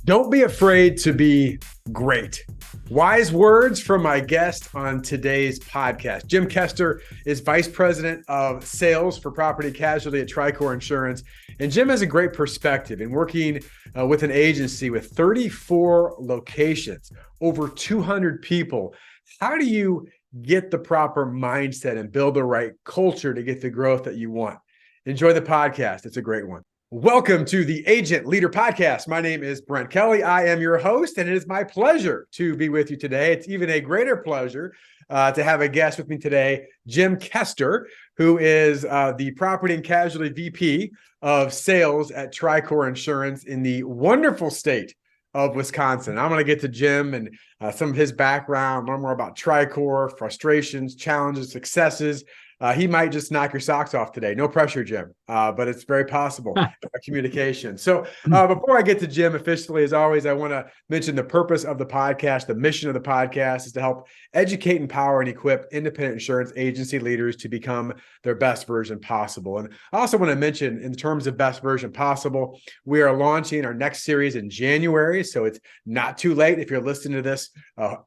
Don't be afraid to be great. Wise words from my guest on today's podcast. Jim Koster is Vice President of Sales for Property Casualty at TRICOR Insurance. And Jim has a great perspective in working with an agency with 34 locations, over 200 people. How do you get the proper mindset and build the right culture to get the growth that you want? Enjoy the podcast. It's a great one. Welcome to the Agent Leader Podcast. My name is Brent Kelly. I am your host, and it is my pleasure to be with you today. It's even a greater pleasure to have a guest with me today, Jim Koster, who is the Property and Casualty VP of Sales at TRICOR Insurance in the wonderful state of Wisconsin. I'm going to get to Jim and some of his background, learn more about TRICOR, frustrations, challenges, successes. He might just knock your socks off today. No pressure, Jim, but it's very possible. Communication. So before I get to Jim officially, as always, I want to mention the purpose of the podcast. The mission of the podcast is to help educate, empower, and equip independent insurance agency leaders to become their best version possible. And I also want to mention, in terms of best version possible, we are launching our next series in January. So it's not too late if you're listening to this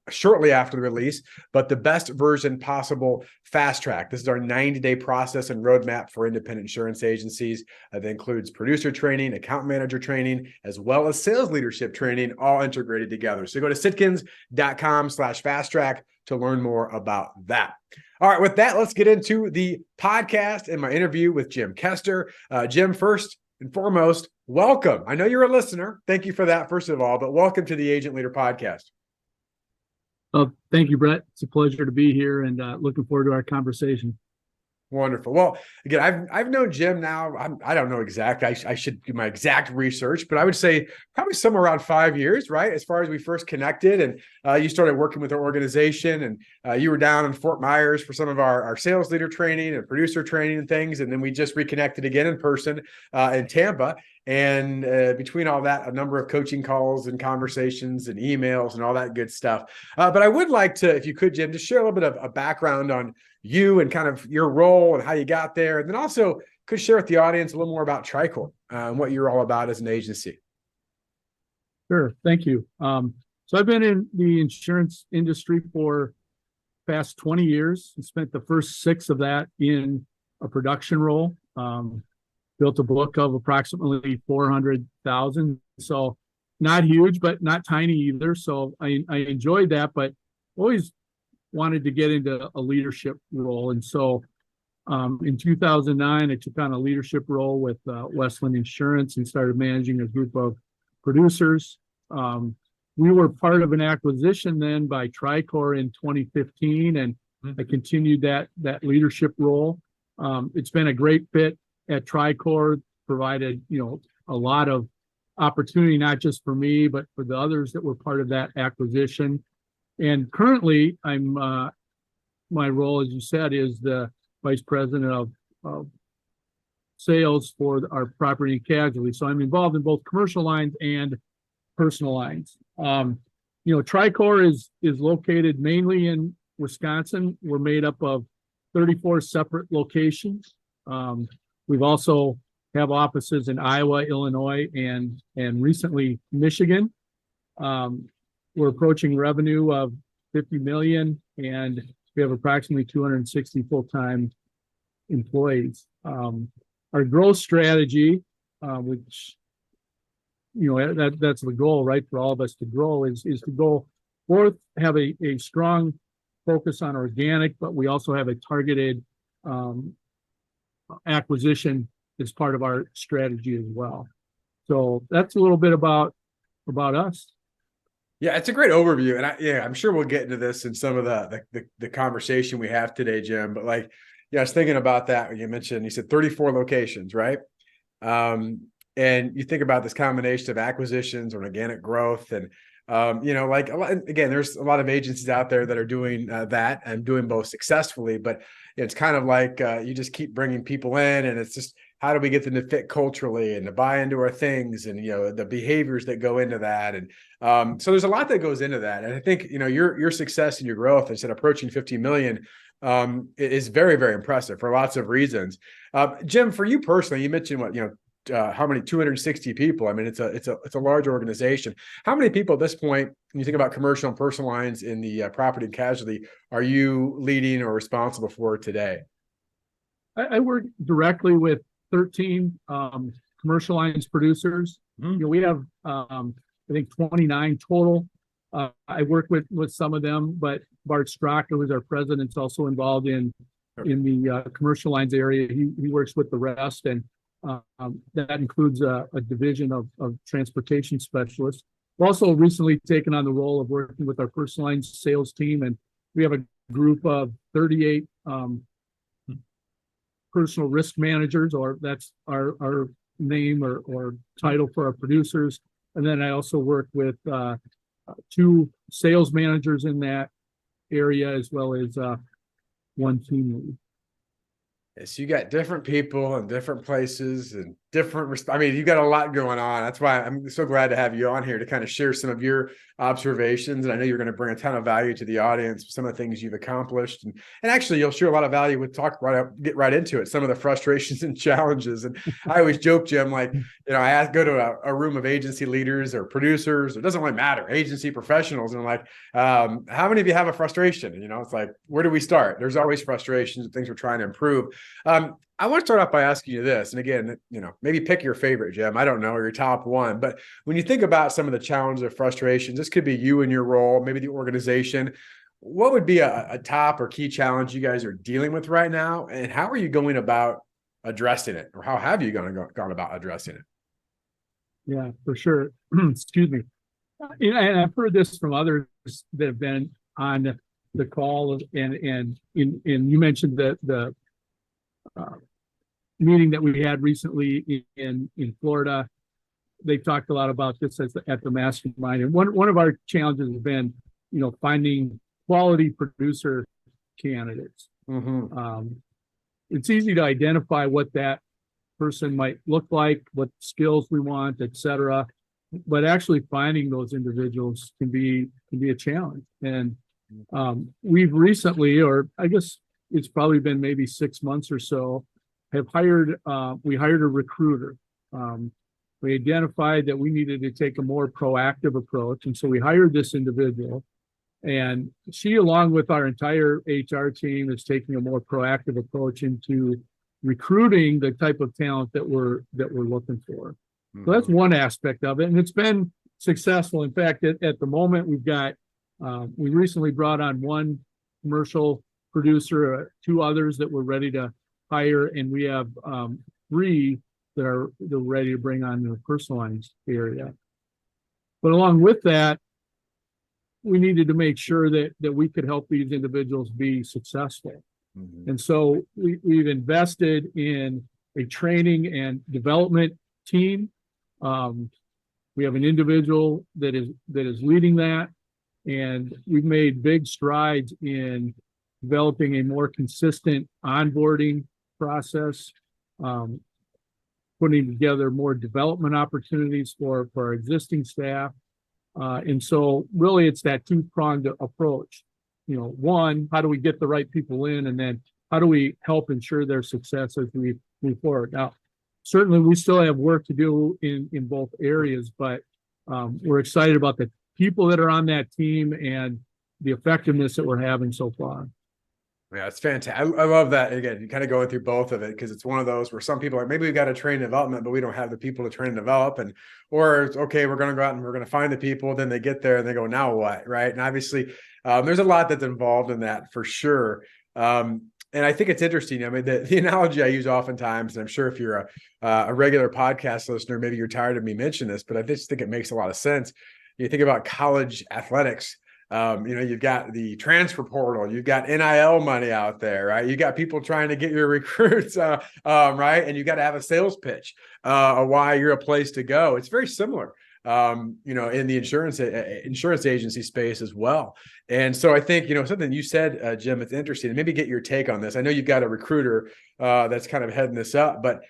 shortly after the release, but the best version possible fast track. This is our 90-day process and roadmap for independent insurance agencies. That includes producer training, account manager training, as well as sales leadership training, all integrated together. So go to sitkins.com/fast track to learn more about that. All right, with that, let's get into the podcast and my interview with Jim Koster. Jim, first and foremost, welcome. I know you're a listener. Thank you for that, first of all, but welcome to the Agent Leader Podcast. Thank you, Brett. It's a pleasure to be here and looking forward to our conversation. Wonderful. Well, again, I've known Jim now. I don't know exactly. I should do my exact research, but I would say probably somewhere around 5 years, right? As far as we first connected, and you started working with our organization, and you were down in Fort Myers for some of our sales leader training and producer training and things, and then we just reconnected again in person in Tampa. And between all that, a number of coaching calls and conversations and emails and all that good stuff. But I would like to, if you could, Jim, just share a little bit of a background on you and kind of your role and how you got there. And then also could share with the audience a little more about TRICOR and what you're all about as an agency. Sure. Thank you. So I've been in the insurance industry for the past 20 years and spent the first 6 of that in a production role. Built a book of approximately 400,000. So not huge, but not tiny either. So I enjoyed that, but always wanted to get into a leadership role. And so in 2009, I took on a leadership role with Westland Insurance and started managing a group of producers. We were part of an acquisition then by TRICOR in 2015, and I continued that leadership role. It's been a great fit at TRICOR, provided a lot of opportunity, not just for me, but for the others that were part of that acquisition. And currently, my role, as you said, is the Vice President of Sales for our Property and Casualty. So I'm involved in both commercial lines and personal lines. TRICOR is located mainly in Wisconsin. We're made up of 34 separate locations. We've also have offices in Iowa, Illinois, and recently Michigan. We're approaching revenue of $50 million, and we have approximately 260 full-time employees. Our growth strategy, which that's the goal, right, for all of us to grow, is to go forth, have a strong focus on organic, but we also have a targeted acquisition as part of our strategy as well. So that's a little bit about us. Yeah, it's a great overview. And I'm sure we'll get into this in some of the conversation we have today, Jim. But I was thinking about that when you said 34 locations, right? And you think about this combination of acquisitions and organic growth. And, again, there's a lot of agencies out there that are doing that and doing both successfully. But it's kind of like you just keep bringing people in, and it's just, how do we get them to fit culturally and to buy into our things, and the behaviors that go into that, and so there's a lot that goes into that. And I think your success and your growth, instead of approaching 50 million, is very, very impressive for lots of reasons. Jim, for you personally, you mentioned how many 260 people. I mean, it's a large organization. How many people at this point, when you think about commercial and personal lines in the property and casualty, are you leading or responsible for today? I work directly with 13 commercial lines producers. We have I think 29 total. I work with some of them, but Bart Strock, who is our president, is also involved in the commercial lines area. He works with the rest, and that includes a division of transportation specialists. We've also recently taken on the role of working with our personal lines sales team, and we have a group of 38 personal risk managers, or that's our name or title for our producers. And then I also work with 2 sales managers in that area, as well as 1 team lead. So you got different people in different places and different, I mean, you got a lot going on. That's why I'm so glad to have you on here to kind of share some of your observations. And I know you're going to bring a ton of value to the audience with some of the things you've accomplished. And actually, you'll share a lot of value with get right into it, some of the frustrations and challenges. And I always joke, Jim, like, I go to a room of agency leaders or producers. It doesn't really matter, agency professionals. And I'm like, how many of you have a frustration? And, it's like, where do we start? There's always frustrations and things we're trying to improve. I want to start off by asking you this. And again, maybe pick your favorite, Jim. I don't know, or your top one. But when you think about some of the challenges or frustrations, this could be you and your role, maybe the organization. What would be a top or key challenge you guys are dealing with right now? And how are you going about addressing it? Or how have you gone about addressing it? Yeah, for sure. Excuse me. And I've heard this from others that have been on the call, and you mentioned the meeting that we had recently in Florida. They talked a lot about this at the mastermind. And one of our challenges has been, finding quality producer candidates. It's easy to identify what that person might look like, what skills we want, et cetera. But actually finding those individuals can be a challenge. And we've recently, or I guess it's probably been maybe 6 months or so, we hired a recruiter. We identified that we needed to take a more proactive approach. And so we hired this individual, and she, along with our entire HR team, is taking a more proactive approach into recruiting the type of talent that we're looking for. So that's one aspect of it. And it's been successful. In fact, at the moment, we recently brought on 1 commercial producer, 2 others that we're ready to hire, and we have 3 that they're ready to bring on in the personal lines area. But along with that, we needed to make sure that we could help these individuals be successful. And so we've invested in a training and development team. We have an individual that is leading that, and we've made big strides in developing a more consistent onboarding process, putting together more development opportunities for our existing staff. And so really it's that 2-pronged approach. One, how do we get the right people in? And then how do we help ensure their success as we move forward? Now, certainly we still have work to do in both areas, but we're excited about the people that are on that team and the effectiveness that we're having so far. Yeah, it's fantastic. I love that. Again, you kind of going through both of it, because it's one of those where some people are, maybe we've got to train development, but we don't have the people to train and develop. Or it's okay, we're going to go out and we're going to find the people. Then they get there and they go, now what? Right. And obviously there's a lot that's involved in that for sure. And I think it's interesting. I mean, the analogy I use oftentimes, and I'm sure if you're a regular podcast listener, maybe you're tired of me mentioning this, but I just think it makes a lot of sense. You think about college athletics. You've got the transfer portal, you've got NIL money out there, right? You got people trying to get your recruits, right? And you got to have a sales pitch, why you're a place to go. It's very similar, in the insurance agency space as well. And so I think, something you said, Jim, it's interesting, and maybe get your take on this. I know you've got a recruiter that's kind of heading this up, but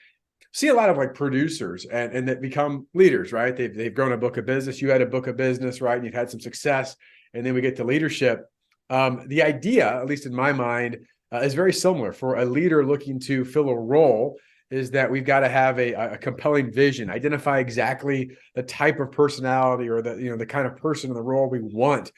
see a lot of like producers and that become leaders, right? They've grown a book of business. You had a book of business, right? And you've had some success. And then we get to leadership. The idea, at least in my mind, is very similar for a leader looking to fill a role. is that we've got to have a compelling vision, identify exactly the type of personality or the kind of person in the role we want,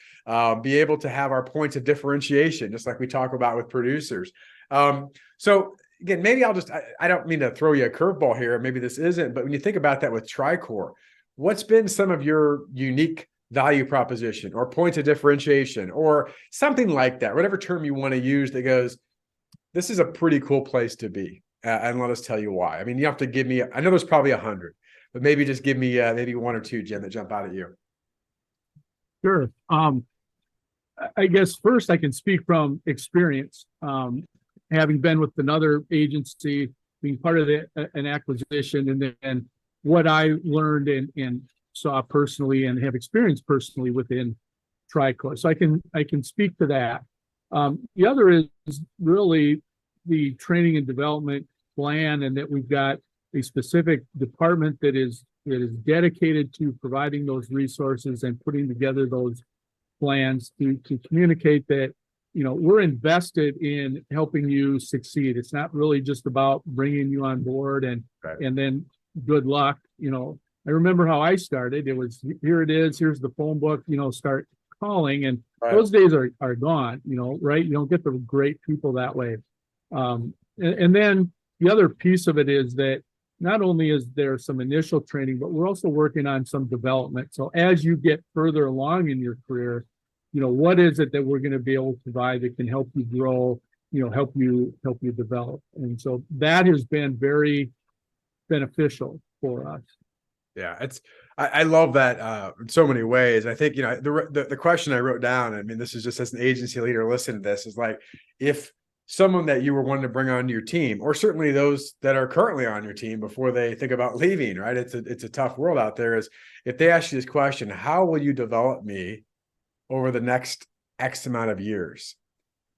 be able to have our points of differentiation, just like we talk about with producers. So again, maybe I don't mean to throw you a curveball here. Maybe this isn't, but when you think about that with TRICOR, what's been some of your unique value proposition or points of differentiation or something like that, whatever term you want to use that goes, this is a pretty cool place to be. And let us tell you why. I mean, you have to give me, I know there's probably 100, but maybe just give me maybe one or two, Jim, that jump out at you. Sure. I guess first I can speak from experience. Having been with another agency, being part of an acquisition, and then what I learned and saw personally and have experienced personally within TRICOR. So I can speak to that. The other is really the training and development plan, and that we've got a specific department that is dedicated to providing those resources and putting together those plans to communicate that, we're invested in helping you succeed. It's not really just about bringing you on board and then good luck. I remember how I started. It was, here it is, here's the phone book, start calling, and those days are gone, right? You don't get the great people that way. And then the other piece of it is that not only is there some initial training, but we're also working on some development. So as you get further along in your career, what is it that we're going to be able to provide that can help you grow, help you develop. And so that has been very beneficial for us. Yeah, I love that in so many ways. I think, the question I wrote down, I mean, this is just as an agency leader listening to this, is like, if someone that you were wanting to bring onto your team, or certainly those that are currently on your team before they think about leaving, right? It's a tough world out there. Is if they ask you this question, how will you develop me over the next X amount of years?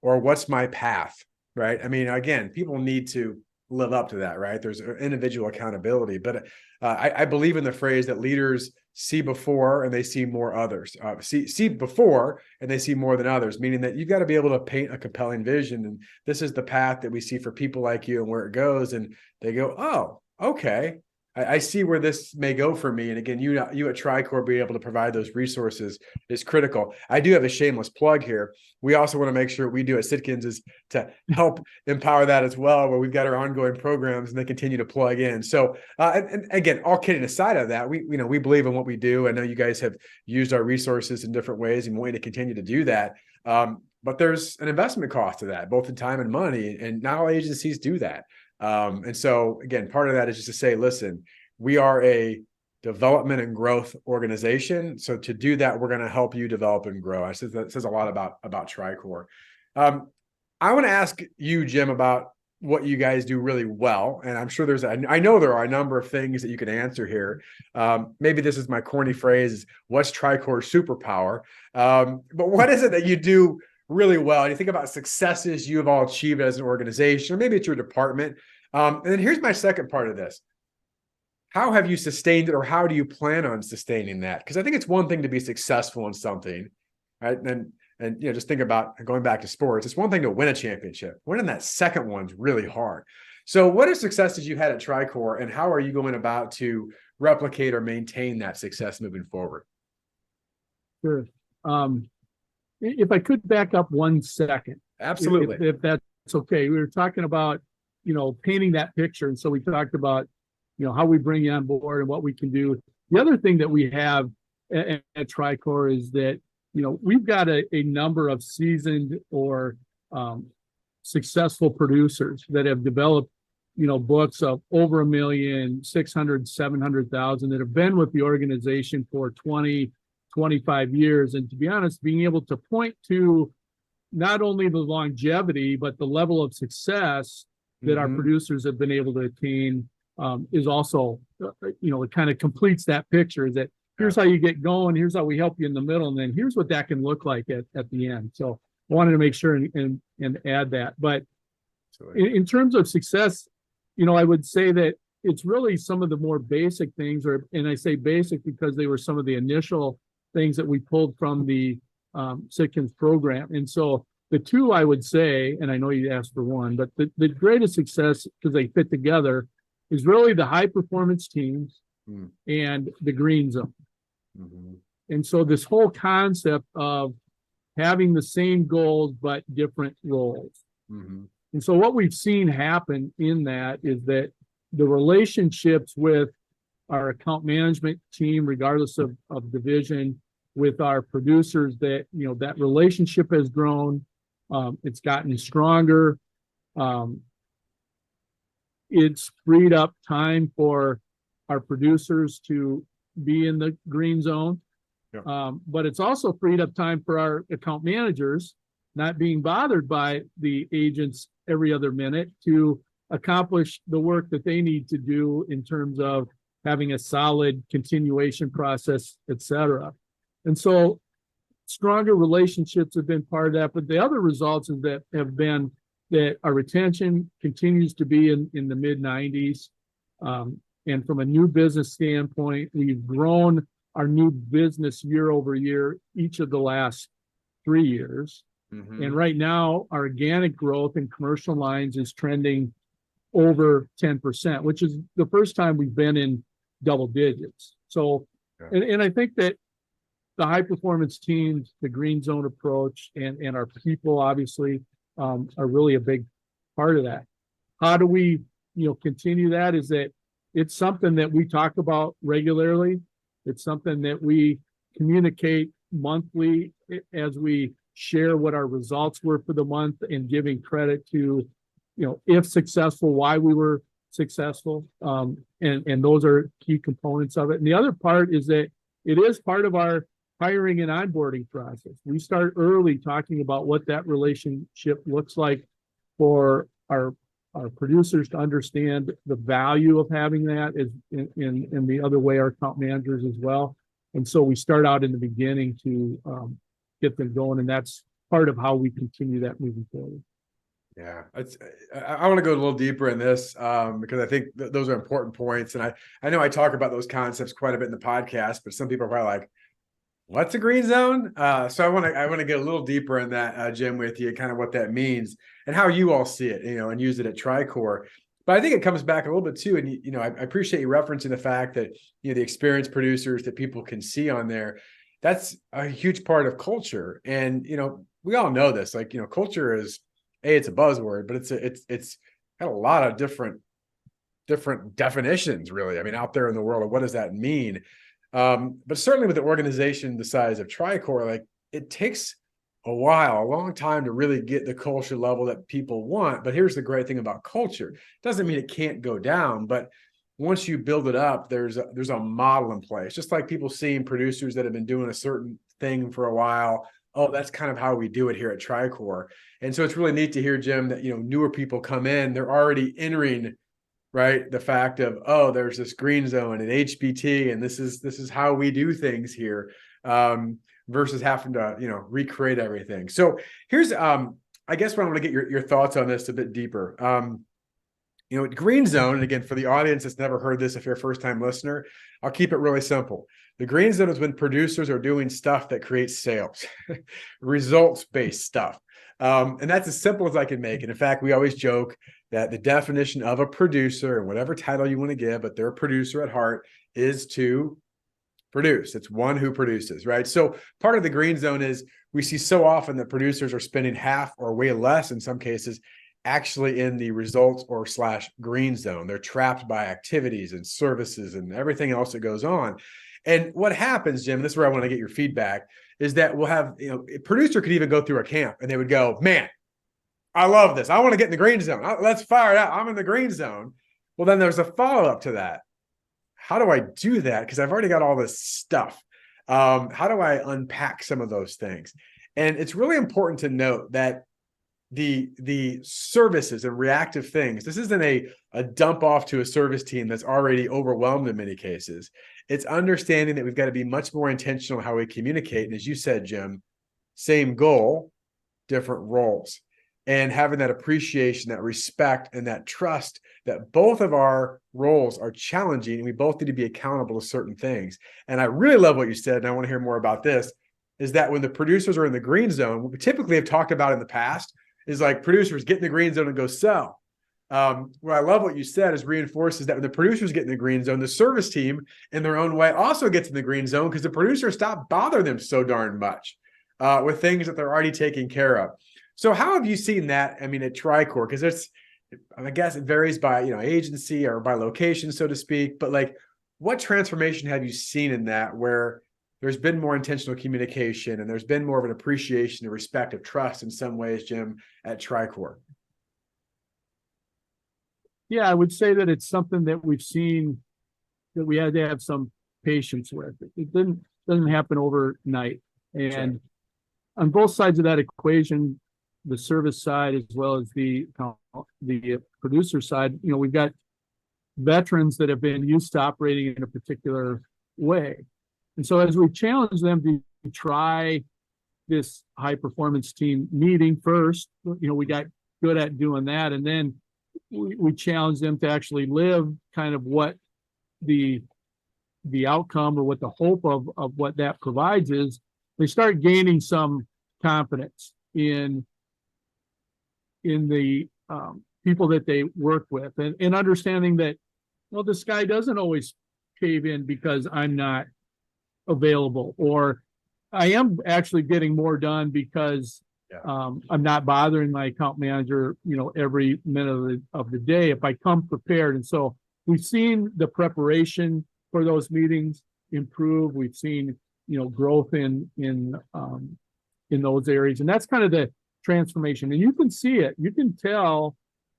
Or what's my path, right? I mean, again, people need to live up to that, right? There's individual accountability, but I believe in the phrase that leaders see before and they see more others. See before and they see more than others, meaning that you've got to be able to paint a compelling vision. And this is the path that we see for people like you and where it goes. And they go, oh, okay. I see where this may go for me. And again, you at TRICOR being able to provide those resources is critical. I do have a shameless plug here. We also want to make sure what we do at Sitkins is to help empower that as well, where we've got our ongoing programs and they continue to plug in. So, and again, all kidding aside of that, we believe in what we do. I know you guys have used our resources in different ways and want to continue to do that. But there's an investment cost to that, both in time and money, and not all agencies do that. And so again, part of that is just to say, listen, we are a development and growth organization. So to do that, we're going to help you develop and grow. I said that says a lot about TRICOR. I want to ask you, Jim, about what you guys do really well. And I'm sure I know there are a number of things that you can answer here. Maybe this is my corny phrase, what's TRICOR's superpower? But what is it that you do really well? And you think about successes you have all achieved as an organization, or maybe it's your department. And then here's my second part of this. How have you sustained it, or how do you plan on sustaining that? Because I think it's one thing to be successful in something, right? And just think about going back to sports. It's one thing to win a championship. Winning that second one's really hard. So what are successes you had at TRICOR, and how are you going about to replicate or maintain that success moving forward? Sure. If I could back up 1 second. Absolutely. If that's okay. We were talking about, painting that picture. And so we talked about, how we bring you on board and what we can do. The other thing that we have at TRICOR is that, we've got a number of seasoned or successful producers that have developed, books of over 1 million, 600, 700,000 that have been with the organization for 20, 25 years. And to be honest, being able to point to not only the longevity, but the level of success that our producers have been able to attain is also, it kind of completes that picture, is that here's how you get going, here's how we help you in the middle, and then here's what that can look like at the end. So I wanted to make sure and add that. But in terms of success, I would say that it's really some of the more basic things, and I say basic because they were some of the initial things that we pulled from the Sitkins program. And so the two I would say, and I know you asked for one, but the greatest success, because they fit together, is really the high performance teams Mm. and the green zone. Mhm. And so this whole concept of having the same goals but different roles. Mhm. And so what we've seen happen in that is that the relationships with our account management team, regardless of division, with our producers, that, you know, that relationship has grown. It's gotten stronger. It's freed up time for our producers to be in the green zone. Yeah. But it's also freed up time for our account managers, not being bothered by the agents every other minute, to accomplish the work that they need to do in terms of having a solid continuation process, et cetera. And so stronger relationships have been part of that. But the other results is that have been that our retention continues to be in the mid 90s. And from a new business standpoint, we've grown our new business year over year each of the last 3 years. Mhm. And right now, our organic growth in commercial lines is trending over 10%, which is the first time we've been in double digits. So, Yeah. and I think that the high performance teams, the green zone approach, and our people obviously are really a big part of that. How do we, continue that? Is that it's something that we talk about regularly. It's something that we communicate monthly as we share what our results were for the month, and giving credit to, if successful, why we were successful. And those are key components of it. And the other part is that it is part of our hiring and onboarding process. We start early talking about what that relationship looks like for our producers to understand the value of having that, is in the other way, our account managers as well. And so we start out in the beginning to get them going, and that's part of how we continue that moving forward. Yeah, I want to go a little deeper in this because I think those are important points. And I know I talk about those concepts quite a bit in the podcast, but some people are probably like, what's a green zone? So I want to get a little deeper in that, Jim, with you, kind of what that means and how you all see it, and use it at TRICOR. But I think it comes back a little bit too. And, I appreciate you referencing the fact that, the experienced producers that people can see on there, that's a huge part of culture. And, we all know this, like, culture is, it's a buzzword, but it's got a lot of different definitions, really. I mean, out there in the world of what does that mean? But certainly with the organization the size of TRICOR, like, it takes a long time to really get the culture level that people want. But here's the great thing about culture. Doesn't mean it can't go down, but once you build it up, there's a model in place. Just like people seeing producers that have been doing a certain thing for a while. Oh, that's kind of how we do it here at TRICOR. And so it's really neat to hear, Jim, that, newer people come in, they're already entering, right, the fact of, oh, there's this green zone and HBT, and this is how we do things here, versus having to, recreate everything. So here's, I guess what I want to get your thoughts on this a bit deeper. Green zone, and again, for the audience that's never heard this, if you're a first-time listener, I'll keep it really simple. The green zone is when producers are doing stuff that creates sales, results-based stuff. And that's as simple as I can make. And in fact, we always joke that the definition of a producer, and whatever title you want to give, but they're a producer at heart, is to produce. It's one who produces, right? So part of the green zone is we see so often that producers are spending half or way less in some cases actually in the results or / green zone. They're trapped by activities and services and everything else that goes on. And what happens, Jim, and this is where I want to get your feedback, is that we'll have, a producer could even go through a camp and they would go, man, I love this. I want to get in the green zone. Let's fire it out. I'm in the green zone. Well, then there's a follow-up to that. How do I do that? Because I've already got all this stuff. How do I unpack some of those things? And it's really important to note that the services and reactive things, this isn't a dump off to a service team that's already overwhelmed in many cases. It's understanding that we've got to be much more intentional how we communicate. And as you said, Jim, same goal, different roles. And having that appreciation, that respect, and that trust that both of our roles are challenging, and we both need to be accountable to certain things. And I really love what you said, and I want to hear more about this, is that when the producers are in the green zone, what we typically have talked about in the past is like producers get in the green zone and go sell. What I love what you said is reinforces that when the producers get in the green zone, the service team in their own way also gets in the green zone because the producers stop bothering them so darn much with things that they're already taking care of. So how have you seen that? I mean, at TRICOR, because I guess it varies by, agency or by location, so to speak, but like what transformation have you seen in that where there's been more intentional communication and there's been more of an appreciation and respect of trust in some ways, Jim, at TRICOR? Yeah, I would say that it's something that we've seen that we had to have some patience with. It doesn't happen overnight. And Sure. On both sides of that equation, the service side as well as the producer side, we've got veterans that have been used to operating in a particular way. And so as we challenge them to try this high performance team meeting first, we got good at doing that. And then we challenge them to actually live kind of what the outcome or what the hope of what that provides is. They start gaining some confidence in the people that they work with and understanding that, well, this guy doesn't always cave in because I'm not available, or I am actually getting more done because I'm not bothering my account manager, every minute of the day if I come prepared. And so we've seen the preparation for those meetings improve. We've seen, growth in those areas. And that's kind of the transformation. And you can see it. You can tell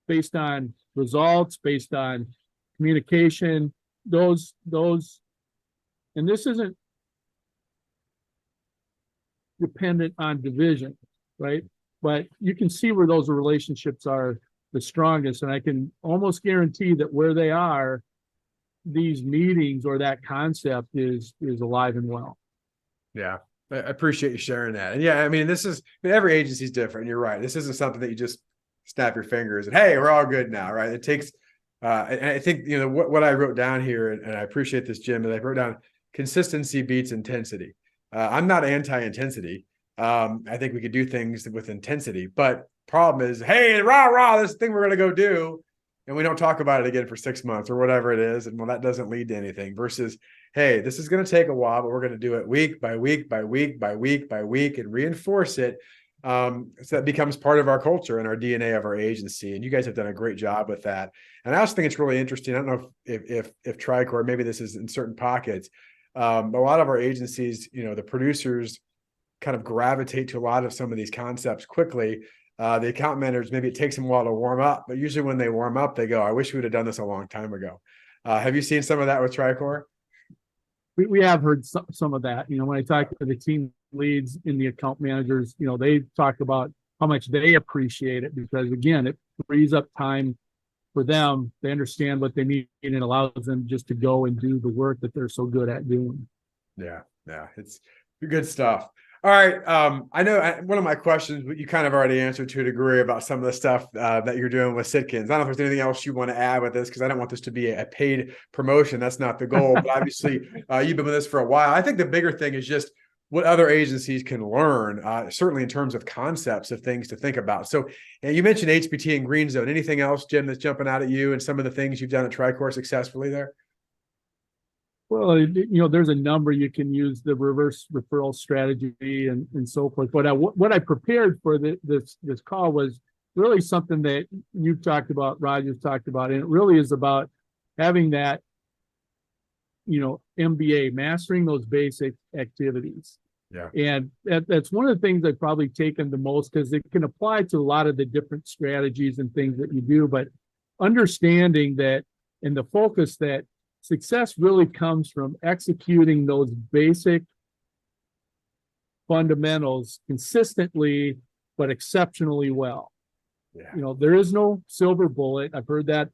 based on results, based on communication, those, and this isn't dependent on division, right? But you can see where those relationships are the strongest. And I can almost guarantee that where they are, these meetings or that concept is alive and well. Yeah. I appreciate you sharing that. And yeah, I mean, every agency is different. You're right. This isn't something that you just snap your fingers and, hey, we're all good now, right? It takes, and I think, what I wrote down here, and I appreciate this, Jim, and I wrote down consistency beats intensity. I'm not anti-intensity. I think we could do things with intensity, but problem is, hey, rah, this thing we're going to go do, and we don't talk about it again for 6 months or whatever it is. And well, that doesn't lead to anything versus, hey, this is going to take a while, but we're going to do it week by week by week by week by week and reinforce it. So that becomes part of our culture and our DNA of our agency. And you guys have done a great job with that. And I also think it's really interesting. I don't know if TRICOR, maybe this is in certain pockets, but a lot of our agencies, the producers kind of gravitate to a lot of some of these concepts quickly. The account managers, maybe it takes them a while to warm up, but usually when they warm up, they go, I wish we would have done this a long time ago. Have you seen some of that with TRICOR? We have heard some of that. When I talk to the team leads in the account managers, they talk about how much they appreciate it because, again, it frees up time for them. They understand what they need and it allows them just to go and do the work that they're so good at doing. Yeah, it's good stuff. All right. I know one of my questions, but you kind of already answered to a degree about some of the stuff that you're doing with Sitkins. I don't know if there's anything else you want to add with this, because I don't want this to be a paid promotion. That's not the goal. But obviously, you've been with us for a while. I think the bigger thing is just what other agencies can learn, certainly in terms of concepts of things to think about. So you mentioned HPT and Green Zone. Anything else, Jim, that's jumping out at you and some of the things you've done at TRICOR successfully there? Well, there's a number. You can use the reverse referral strategy and so forth. But what I prepared for this call was really something that you've talked about, Roger's talked about, and it really is about having that, MBA, mastering those basic activities. Yeah. And that's one of the things I've probably taken the most because it can apply to a lot of the different strategies and things that you do. But understanding that and the focus that success really comes from executing those basic fundamentals consistently, but exceptionally well. Yeah. There is no silver bullet. I've heard that,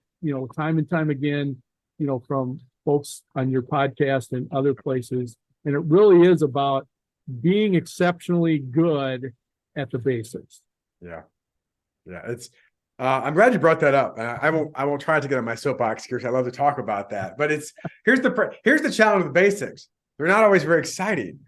time and time again, from folks on your podcast and other places. And it really is about being exceptionally good at the basics. Yeah. It's, I'm glad you brought that up. I won't try to get on my soapbox here, because I love to talk about that. But here's the challenge with the basics. They're not always very exciting,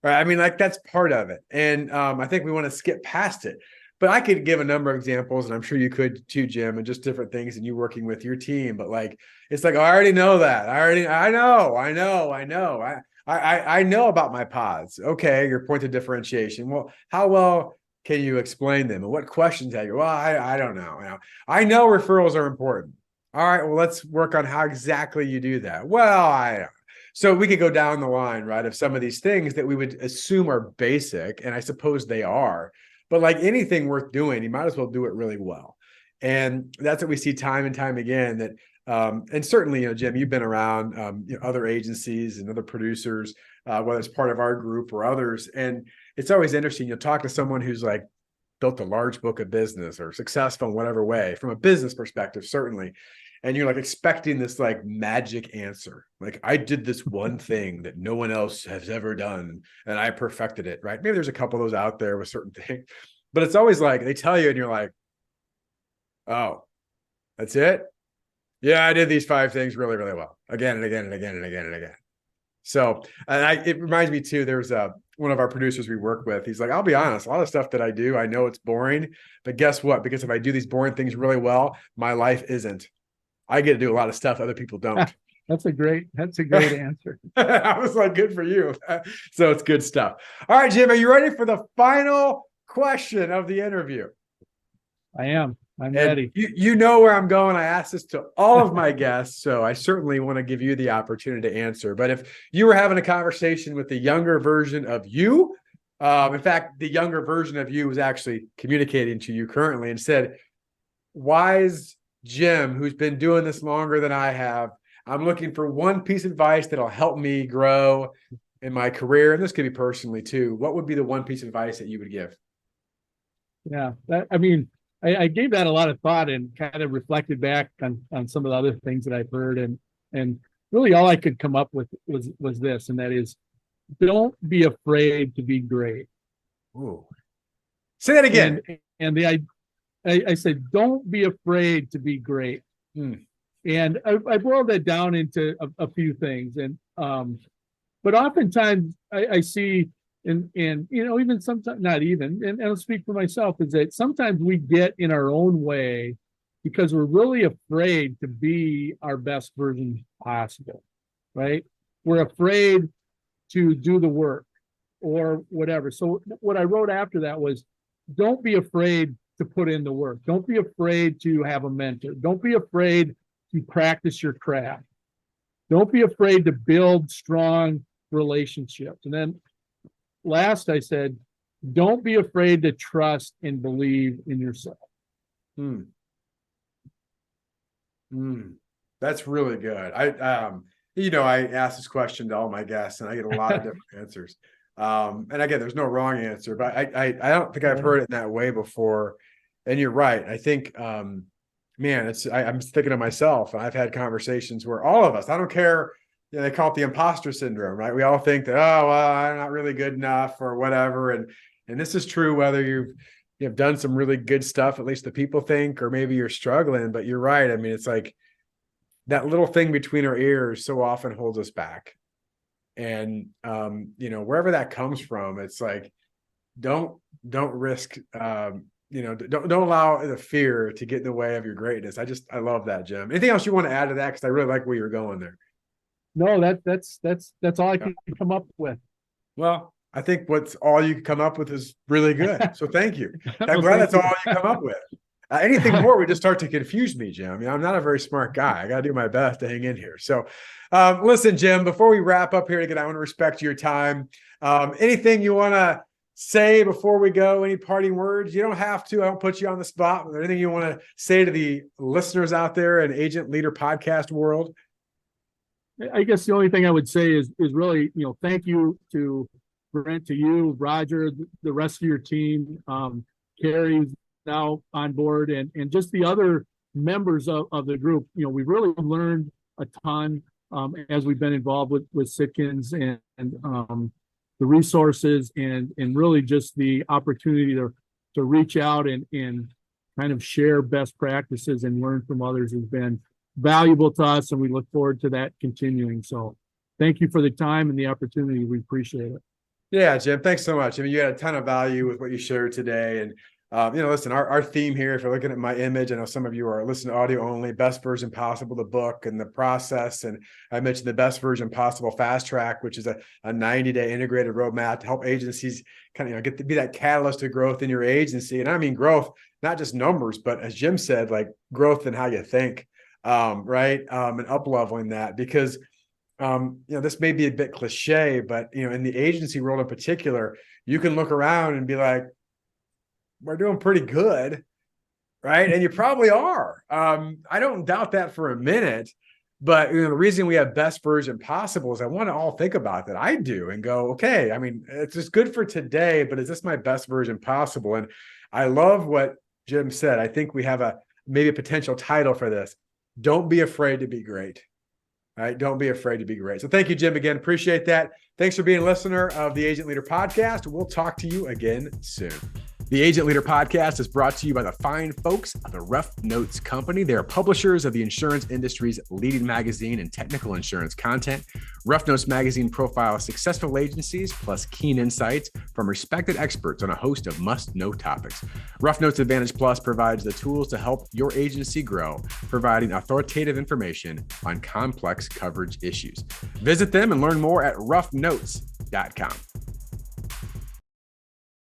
right? I mean, that's part of it, and I think we want to skip past it. But I could give a number of examples, and I'm sure you could too, Jim, and just different things and you working with your team. But like, it's like, oh, I already know that. I know. I know about my pods. Okay, your point of differentiation. Well, how well can you explain them? And what questions have you? Well, I don't know. I know referrals are important. All right, well, let's work on how exactly you do that. Well, so we could go down the line, right, of some of these things that we would assume are basic, and I suppose they are. But like anything worth doing, you might as well do it really well. And that's what we see time and time again. That and certainly, Jim, you've been around other agencies and other producers, whether it's part of our group or others. And it's always interesting. You'll talk to someone who's like built a large book of business or successful in whatever way, from a business perspective, certainly. And you're like expecting this like magic answer. Like, I did this one thing that no one else has ever done and I perfected it, right? Maybe there's a couple of those out there with certain things, but it's always like they tell you and you're like, oh, that's it? Yeah, I did these 5 things really, really well. Again and again and again and again and again. So, and it reminds me too, there's one of our producers we work with. He's like, I'll be honest, a lot of stuff that I do, I know it's boring, but guess what? Because if I do these boring things really well, my life isn't. I get to do a lot of stuff other people don't. That's a great answer. I was like, good for you. So it's good stuff. All right, Jim, are you ready for the final question of the interview? I am. I'm ready. You know where I'm going. I asked this to all of my guests, so I certainly want to give you the opportunity to answer. But if you were having a conversation with the younger version of you, in fact, the younger version of you was actually communicating to you currently and said, wise Jim, who's been doing this longer than I have, I'm looking for one piece of advice that'll help me grow in my career. And this could be personally too. What would be the one piece of advice that you would give? Yeah, I gave that a lot of thought and kind of reflected back on some of the other things that I've heard. And really all I could come up with was this, and that is, don't be afraid to be great. Ooh. Say that again. And I said, don't be afraid to be great. And I boiled that down into a few things. And but oftentimes I see, and even sometimes, not even, and I'll speak for myself, is that sometimes we get in our own way because we're really afraid to be our best version possible, right? We're afraid to do the work or whatever. So what I wrote after that was, don't be afraid to put in the work. Don't be afraid to have a mentor. Don't be afraid to practice your craft. Don't be afraid to build strong relationships. And then last, I said, don't be afraid to trust and believe in yourself. That's really good. I ask this question to all my guests and I get a lot of different answers. And again, there's no wrong answer, but I don't think I've heard it in that way before. And you're right. I think, I'm thinking of myself. I've had conversations where all of us, I don't care, they call it the imposter syndrome, right? We all think that, oh, well, I'm not really good enough or whatever. And this is true whether you've done some really good stuff, at least the people think, or maybe you're struggling, but you're right. I mean, it's like that little thing between our ears so often holds us back. And, wherever that comes from, it's like, don't risk, don't allow the fear to get in the way of your greatness. I love that, Jim. Anything else you want to add to that? Because I really like where you're going there. No, that's all I can come up with. Well, I think what's all you can come up with is really good. So thank you. I'm glad that's all you come up with. Anything more would just start to confuse me, Jim. I'm not a very smart guy. I got to do my best to hang in here. So listen, Jim, before we wrap up here, again, I want to respect your time. Anything you want to say before we go? Any parting words? You don't have to. I don't put you on the spot. Is there anything you want to say to the listeners out there in Agent Leader podcast world? I guess the only thing I would say is really, thank you to Brent, to you, Roger, the rest of your team, Carrie's now on board, and just the other members of the group. We've really learned a ton as we've been involved with Sitkins and the resources and really just the opportunity to reach out and kind of share best practices and learn from others has been valuable to us, and we look forward to that continuing. So thank you for the time and the opportunity. We appreciate it. Yeah, Jim, thanks so much. I mean, you had a ton of value with what you shared today. And Listen, our theme here, if you're looking at my image, I know some of you are listening to audio only, Best Version Possible, the book and the process. And I mentioned the Best Version Possible Fast Track, which is a 90-day integrated roadmap to help agencies kind of, get to be that catalyst to growth in your agency. And I mean, growth, not just numbers, but as Jim said, like growth in how you think, right? And up-leveling that because, this may be a bit cliche, but, in the agency world in particular, you can look around and be like, we're doing pretty good, right? And you probably are. I don't doubt that for a minute, but the reason we have Best Version Possible is I want to all think about that. I do and go, okay, I mean, it's just good for today, but is this my best version possible? And I love what Jim said. I think we have maybe a potential title for this. Don't be afraid to be great. All right. Don't be afraid to be great. So thank you, Jim, again. Appreciate that. Thanks for being a listener of the Agent Leader Podcast. We'll talk to you again soon. The Agent Leader Podcast is brought to you by the fine folks of the Rough Notes Company. They are publishers of the insurance industry's leading magazine and technical insurance content. Rough Notes magazine profiles successful agencies plus keen insights from respected experts on a host of must-know topics. Rough Notes Advantage Plus provides the tools to help your agency grow, providing authoritative information on complex coverage issues. Visit them and learn more at roughnotes.com.